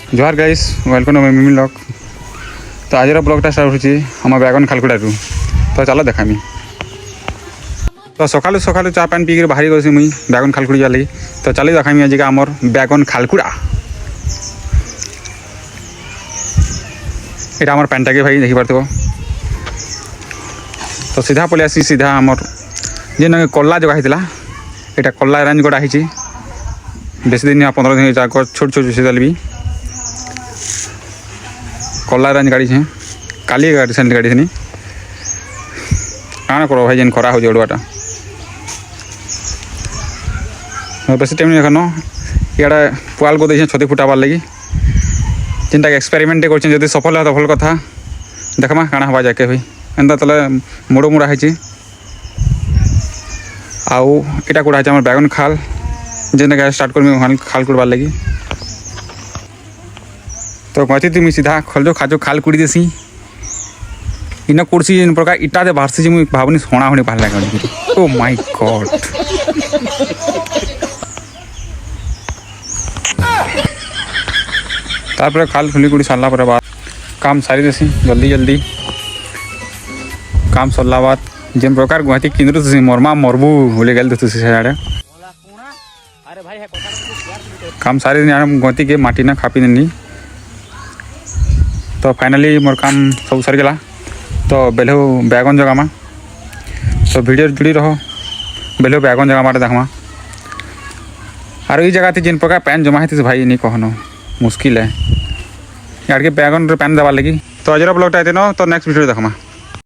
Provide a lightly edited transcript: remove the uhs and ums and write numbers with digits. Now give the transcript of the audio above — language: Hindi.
जोहार गाइस वेलकम टू मिमी ब्लॉग। तो आज ब्लॉगटा स्टार्ट होची हम बैगन खालकुड़ा तो चलो देखामी। तो सकालू सकालू चा पान पी बाहरी गई मुई बैगन खालकुड़ा लगी। तो चलो देखामी आज आमर बैगन खालकुड़ा। यहाँ आमर पैंटा के भाई देखिपार। तो सीधा पलि आसी सीधा आमर जेन कला जगह होता यहाँ कला रेंज गोटा है बेस दिन 15 दिन जाकर छोट छोट सीजल भी कला रेंज गाड़ी है काली गाड़ी सेंट गाड़ी थी काण करो भाई जेन खरा हो ओडवाटा बेस टाइम देखन इड़ा पुआल को दे छती फुटाबार लगी जिनटा एक्सपेरिमेंट कर सफल है तो भल कथा देखमा काण हवा जाके हुई एंता तले मुड़ मुड़ा है आउ इटा कुड़ा है बैगन खाल जेनटा स्टार्ट कर खाल कुड़बार लगी। तो कहती तुम सीधा खोल खाजो खाल कुड़ी देसी इन कुर्सी इन प्रकार इटा दे बाहर से मुझे भावनी होना होने बाहर लगे। ओ माय गॉड तारपर खाल खुली कुड़ी सारा पर बाद काम सारी देसी जल्दी जल्दी काम सरला बाद जेन प्रकार गुवाहाटी केंद्र तुसी मरमा मरबू बोले गल तुसी साड़े काम सारी दिन गुवाहाटी के माटी ना खापी नहीं। तो फाइनली मोर काम सब सर गला। तो बेलो बैगन जगह में तो वीडियो जुड़ी रहो बेलो बैगन जगह मारे देखमा और ये जगह थी जिन प्रकार पैन जमा है भाई नहीं कहनो मुश्किल है यार के बैगन पैन देवार लगी। तो आज ब्लॉगटा आते न तो नेक्स्ट वीडियो देखमा।